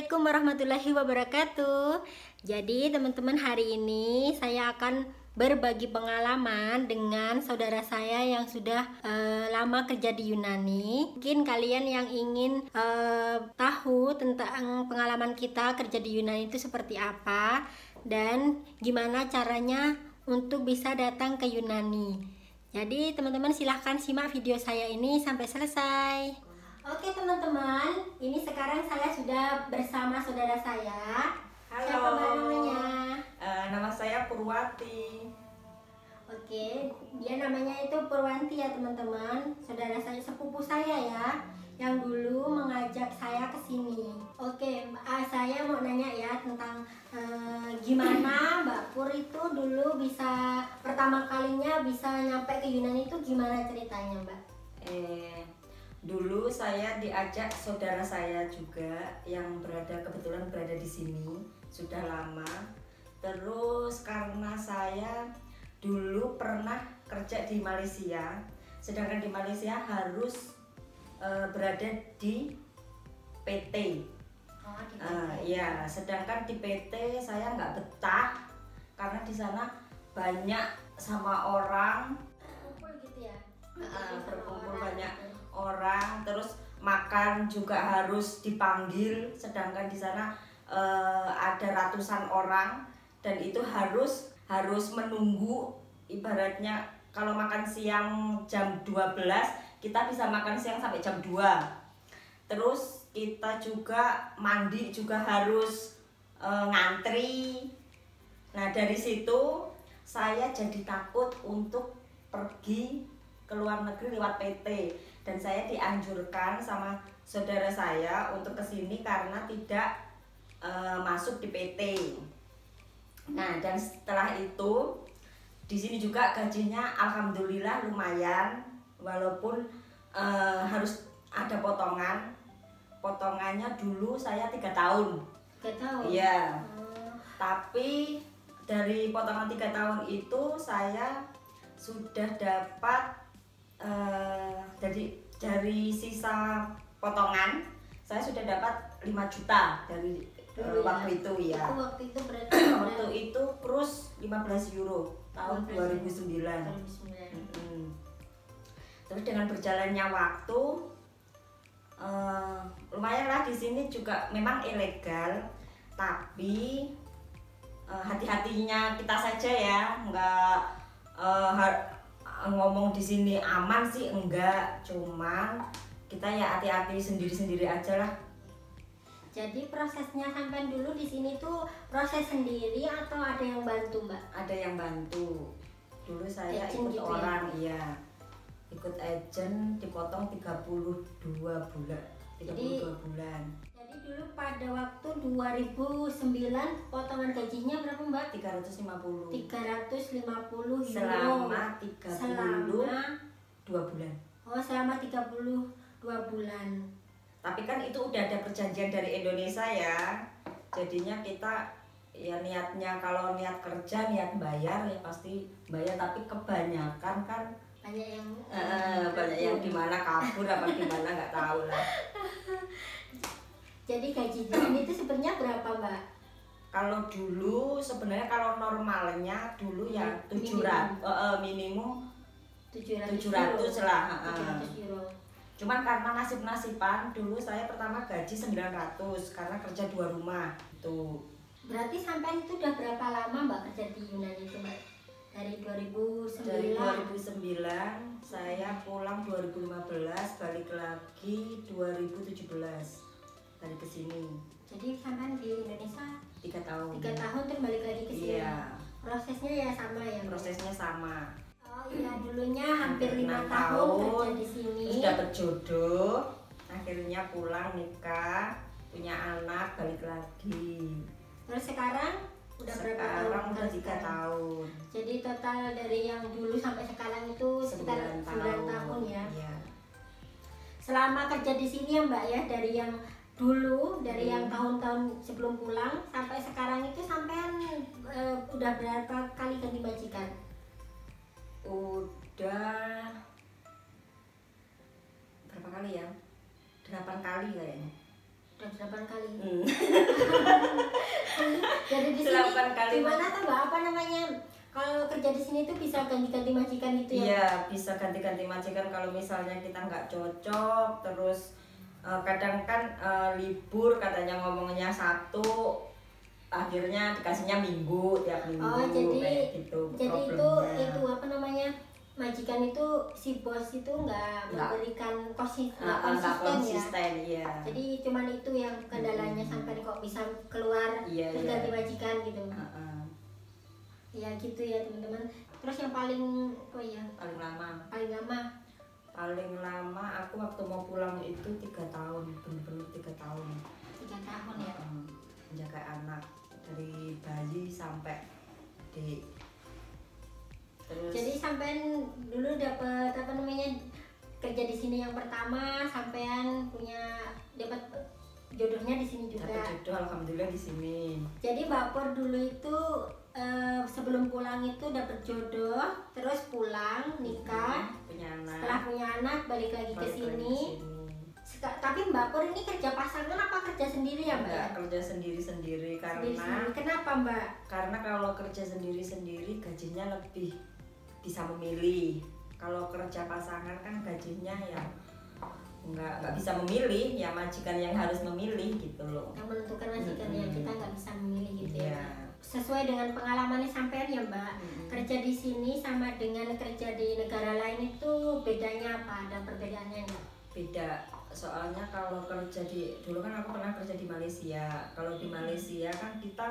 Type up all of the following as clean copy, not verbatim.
Assalamualaikum warahmatullahi wabarakatuh. Jadi teman-teman, hari ini saya akan berbagi pengalaman dengan saudara saya yang sudah lama kerja di Yunani. Mungkin kalian yang ingin tahu tentang pengalaman kita kerja di Yunani itu seperti apa dan gimana caranya untuk bisa datang ke Yunani. Jadi teman-teman silahkan simak video saya ini sampai selesai. Oke teman-teman, ini sekarang saya sudah bersama saudara saya. Halo. Siapa namanya? Nama saya Purwati. Oke, dia namanya itu Purwanti ya teman-teman. Saudara saya, sepupu saya ya, yang dulu mengajak saya ke sini. Oke, saya mau nanya ya tentang gimana Mbak Pur itu dulu bisa pertama kalinya bisa nyampe ke Yunani itu gimana ceritanya Mbak? Dulu saya diajak saudara saya juga yang kebetulan berada di sini sudah lama. Terus karena saya dulu pernah kerja di Malaysia, sedangkan di Malaysia harus berada di PT. Ya, sedangkan di PT saya nggak betah karena di sana banyak sama orang, Kumpul gitu ya? berkumpul banyak orang, terus makan juga harus dipanggil, sedangkan di sana ada ratusan orang dan itu harus menunggu. Ibaratnya kalau makan siang jam 12, kita bisa makan siang sampai jam 2. Terus kita juga mandi juga harus ngantri. Nah, dari situ saya jadi takut untuk pergi ke luar negeri lewat PT, dan saya dianjurkan sama saudara saya untuk kesini karena tidak masuk di PT. Nah, dan setelah itu di sini juga gajinya alhamdulillah lumayan, walaupun harus ada potongan. Potongannya dulu saya 3 tahun. 3 tahun? Iya. Tapi dari potongan 3 tahun itu saya sudah dapat dari sisa potongan saya sudah dapat 5 juta dari waktu itu ya. Waktu itu berarti waktu itu krus 15 euro tahun 2009. Terus dengan berjalannya waktu lumayanlah di sini juga memang ilegal, tapi hati-hatinya kita saja ya, nggak ngomong di sini aman sih enggak, cuman kita ya hati-hati sendiri-sendiri aja lah. Jadi prosesnya sampai dulu di sini tuh proses sendiri atau ada yang bantu Mbak? Ada yang bantu. Dulu saya Agent ikut gitu orang ya? Iya. Ikut agent, dipotong 32 bulan. 32 bulan. Jadi dulu pada waktu 2009 potongan gajinya berapa Mbak? 350. 350 euro selama 32 bulan. Oh, selama 32 bulan. Tapi kan itu udah ada perjanjian dari Indonesia ya. Jadinya kita ya niatnya, kalau niat kerja, niat bayar ya pasti bayar, tapi kebanyakan kan banyak yang dimana kabur apa gimana nggak tahu lah. Jadi gaji di sini itu sebenarnya berapa Mbak? Kalau dulu sebenarnya kalau normalnya dulu ya 700 minimum 700 lah. 700 euro. Cuman karena nasib-nasiban dulu saya pertama gaji 900 karena kerja 2 rumah itu. Berarti sampai itu udah berapa lama Mbak kerja di Yunani itu Mbak? Dari 2009. Dari 2009 saya pulang 2015, balik lagi 2017 balik ke sini. Jadi sampai di Indonesia 3 tahun. 3 tahun terus balik lagi ke sini. Iya. Prosesnya ya sama ya Mbak? Prosesnya sama. Oh iya, dulunya hampir 5 tahun kerja di sini. Terus dapet jodoh, akhirnya pulang nikah, punya anak, balik lagi. Terus sekarang udah berapa tahun? Sekarang udah 3 tahun. Jadi total dari yang dulu sampai sekarang itu sekitar 9 tahun ya. Iya. Selama kerja di sini ya Mbak ya, dari yang dulu, dari yang tahun-tahun sebelum pulang sampai sekarang itu sampean udah berapa kali ganti majikan? Udah berapa kali ya? 8 kali kayaknya. Udah 8 kali. Hmm. Jadi di sini 8 kali. gimana tuh Mbak, apa namanya? Kalau kerja di sini tuh bisa ganti-ganti majikan gitu ya? Iya, bisa ganti-ganti majikan kalau misalnya kita nggak cocok, terus kadang kan libur katanya ngomongnya Sabtu, akhirnya dikasihnya Minggu, tiap Minggu. Oh, jadi kayak gitu. jadi problemnya. itu apa namanya? Majikan itu si bos itu nggak memberikan nggak konsisten ya. iya. Jadi cuman itu yang kendalanya sampai kok bisa keluar Iya, terus iya. ganti majikan gitu. Ya gitu ya teman-teman. Terus yang paling Paling lama paling lama aku waktu mau pulang itu 3 tahun, bener-bener 3 tahun. 3 tahun ya. Menjaga anak dari bayi sampai di. Terus Jadi sampean dulu dapat apa namanya kerja di sini yang pertama, sampean punya dapat jodohnya di sini juga. dapat jodoh alhamdulillah di sini. Jadi Mbak Pur dulu itu sebelum pulang itu dapat jodoh, terus pulang nikah, Punya anak. setelah punya anak balik lagi ke sini. Tapi Mbak Pur ini kerja pasangan apa kerja sendiri ya Mbak? Enggak, kerja sendiri-sendiri karena Sendiri-sendiri. Kenapa Mbak? karena kalau kerja sendiri-sendiri gajinya lebih bisa memilih. Kalau kerja pasangan kan gajinya ya nggak bisa memilih, ya majikan yang harus memilih gitu loh. Yang menentukan majikan ya, kita nggak bisa memilih gitu ya. Iya. Sesuai dengan pengalamannya sampean ya Mbak, kerja di sini sama dengan kerja di negara lain itu bedanya apa? Ada perbedaannya nggak? Beda, soalnya kalau kerja dulu kan aku pernah kerja di Malaysia. Kalau di Malaysia kan kita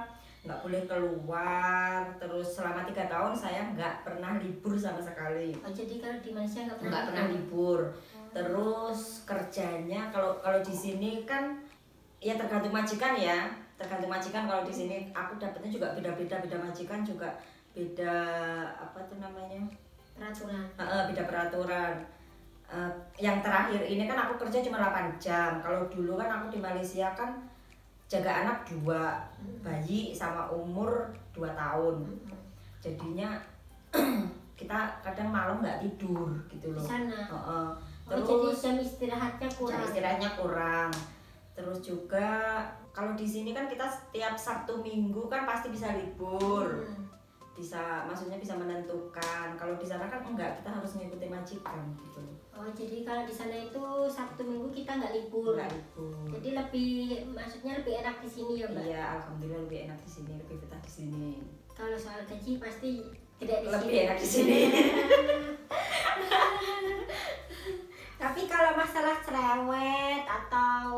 nggak boleh keluar, terus selama 3 tahun saya nggak pernah libur sama sekali. Oh, jadi kalau di Malaysia nggak pernah libur. Terus kerjanya kalau di sini kan ya tergantung majikan ya, tergantung majikan. Kalau di sini aku dapetnya juga beda majikan juga beda apa tuh namanya, peraturan. beda peraturan. Yang terakhir ini kan aku kerja cuma 8 jam. Kalau dulu kan aku di Malaysia kan jaga anak 2, bayi sama umur 2 tahun. Jadinya kita kadang malam nggak tidur gitu loh. Di sana. Terus jadi jam istirahatnya kurang. Jam istirahatnya kurang. Terus juga kalau di sini kan kita setiap Sabtu Minggu kan pasti bisa libur. Maksudnya bisa menentukan. Kalau di sana kan enggak, kita harus mengikuti majikan gitu. Oh, jadi kalau di sana itu Sabtu Minggu kita nggak libur. Nggak libur. Jadi maksudnya lebih enak di sini ya Mbak? Iya, alhamdulillah lebih enak di sini, lebih betah di sini. Kalau soal gaji pasti tidak di lebih sini. enak di sini. Tapi kalau masalah cerewet atau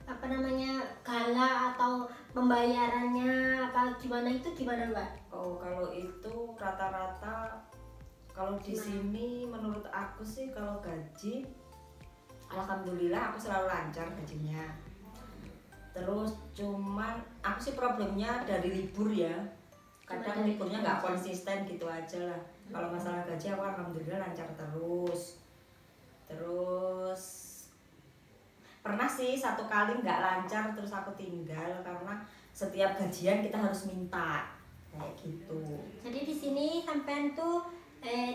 apa namanya galak atau pembayarannya apa gimana itu gimana Mbak? Oh, kalau itu rata-rata kalau di sini menurut aku sih kalau gaji alhamdulillah aku selalu lancar gajinya. Terus cuman aku sih problemnya dari libur ya. Kadang liburnya nggak konsisten gitu aja lah. Kalau masalah gaji aku alhamdulillah lancar terus. Terus pernah sih 1 kali nggak lancar terus aku tinggal karena setiap gajian kita harus minta kayak gitu. Jadi di sini sampean tuh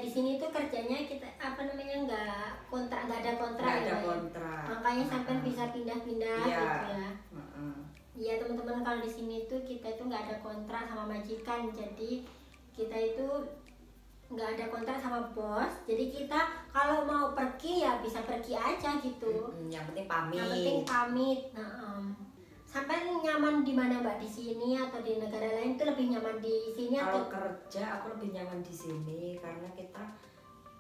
di sini tuh kerjanya kita apa namanya nggak ada kontrak Nggak ada ya, kontrak. makanya sampean bisa pindah-pindah Iya. gitu ya. Iya teman-teman, kalau di sini tuh kita itu nggak ada kontrak sama majikan, jadi kita itu nggak ada kontrak sama bos, jadi kita kalau mau pergi ya bisa pergi aja gitu. Yang penting pamit. Yang penting pamit. Sampai nyaman di mana Mbak, di sini atau di negara lain tuh lebih nyaman di sini Kalau atau? kerja aku lebih nyaman di sini karena kita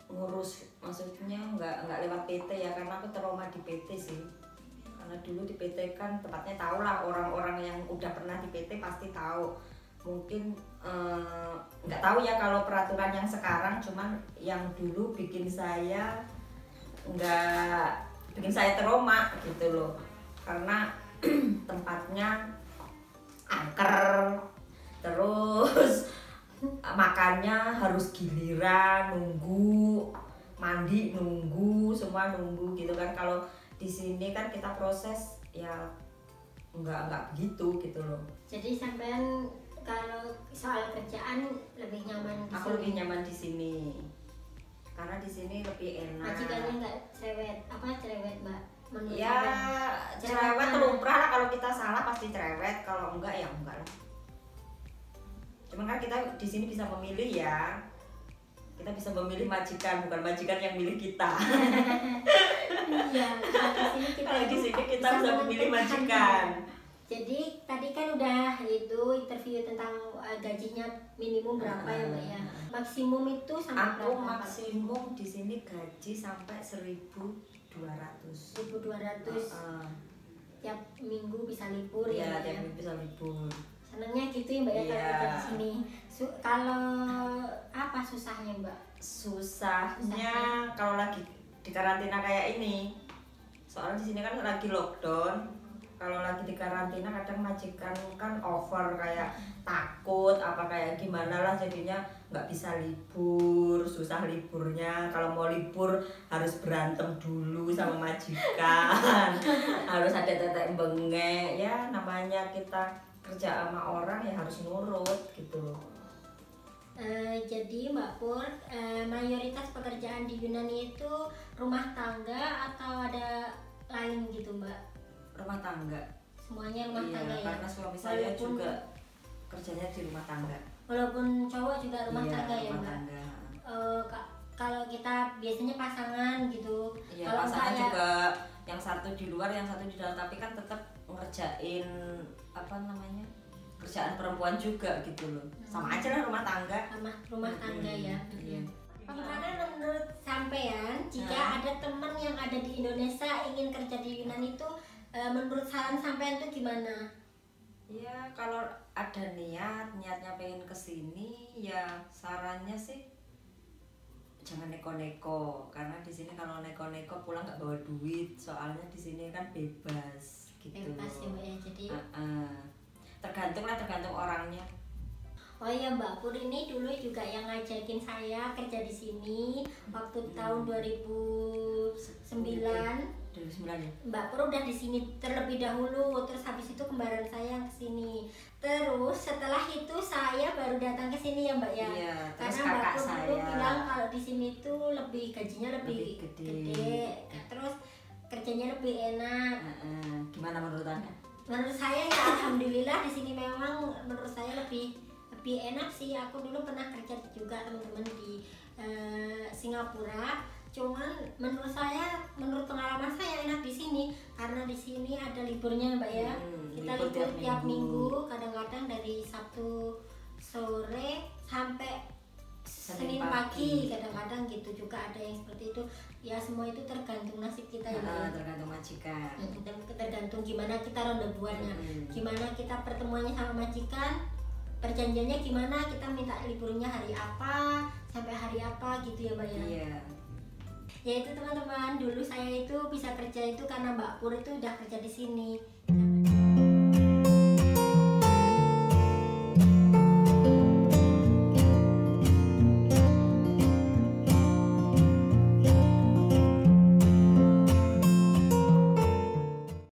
ngurus, maksudnya nggak lewat PT ya, karena aku trauma di PT sih. Karena dulu di PT kan tempatnya tahu lah, orang-orang yang udah pernah di PT pasti tahu. Mungkin nggak tahu ya kalau peraturan yang sekarang, cuman yang dulu bikin saya trauma gitu loh, karena tempatnya angker, terus makannya harus giliran, nunggu, mandi nunggu, semua nunggu gitu kan. Kalau di sini kan kita proses ya nggak begitu gitu loh. Jadi sampean kalau soal kerjaan lebih nyaman di sini? Aku lebih nyaman di sini karena di sini lebih enak. Majikannya nggak cerewet, cerewet Mbak? menurut Ya Abang? cerewet lumrah lah, kalau kita salah pasti cerewet, kalau enggak ya enggak lah. Cuman kan kita di sini bisa memilih ya. Kita bisa memilih majikan, bukan majikan yang milih kita. Iya, Kalau di sini kita bisa memilih majikan. Jadi tadi kan udah itu interview tentang gajinya minimum berapa ya Mbak ya. Maksimum itu sampai Aku berapa? maksimum di sini gaji sampai 1.200. 1.200 tiap minggu bisa libur ya. Iya, tiap minggu bisa libur. Senangnya gitu ya Mbak ya kalau Iya. kerja di sini. Kalau apa susahnya Mbak? Susahnya kalau lagi di karantina kayak ini. Soalnya di sini kan lagi lockdown. Kalau lagi di karantina kadang majikan kan over, kayak takut apa kayak gimana lah, jadinya nggak bisa libur, susah liburnya. Kalau mau libur harus berantem dulu sama majikan. Harus ada tetek bengek ya, namanya kita kerja sama orang ya harus nurut gitu. Jadi Mbak Pur, mayoritas pekerjaan di Yunani itu rumah tangga atau ada lain gitu Mbak? Rumah tangga. Semuanya rumah Iya, tangga ya? karena suami saya juga kerjanya di rumah tangga. Walaupun cowok juga rumah Iya, tangga ya rumah Mbak? tangga. Kalau kita biasanya pasangan gitu. Iya, Kalau pasangan enggak ya, juga yang satu di luar, yang satu di dalam, tapi kan tetap ngerjain apa namanya, kerjaan perempuan juga gitu loh. Sama aja lah rumah tangga. rumah tangga ya. Iya. Bagaimana menurut sampean jika ada teman yang ada di Indonesia ingin kerja di Yunani itu, menurut saran sampean itu gimana? Ya kalau ada niatnya pengen kesini, ya sarannya sih jangan neko-neko, karena di sini kalau neko-neko pulang nggak bawa duit, soalnya di sini kan bebas gitu. Bebas ya Mbak ya, jadi tergantung orangnya. oh iya Mbak Pur ini dulu juga yang ngajakin saya kerja di sini waktu tahun 2009. 2009 ya. Mbak Pur udah di sini terlebih dahulu, terus habis itu kembaran saya yang kesini. Terus setelah itu saya baru datang ke sini ya Mbak ya. Iya, terus karena Mbak kakak Pur dulu saya bilang kalau di sini tuh gajinya lebih Lebih gede. gede, terus kerjanya lebih enak. Gimana menurut Anda? Menurut saya ya alhamdulillah di sini memang menurut saya lebih enak sih. Aku dulu pernah kerja juga teman-teman di Singapura. Cuman menurut pengalaman saya enak di sini karena di sini ada liburnya Mbak ya. Kita libur tiap minggu, kadang-kadang dari Sabtu sore sampai Senin pagi, kadang-kadang gitu juga ada yang seperti itu. Ya semua itu tergantung nasib kita ya Mbak ya. Tergantung majikan. Tergantung gimana kita rondebuannya, gimana kita pertemuannya sama majikan, perjanjiannya gimana, kita minta liburnya hari apa sampai hari apa gitu ya Mbak ya. Iya. Ya itu teman-teman, dulu saya itu bisa kerja itu karena Mbak Pur itu udah kerja di sini.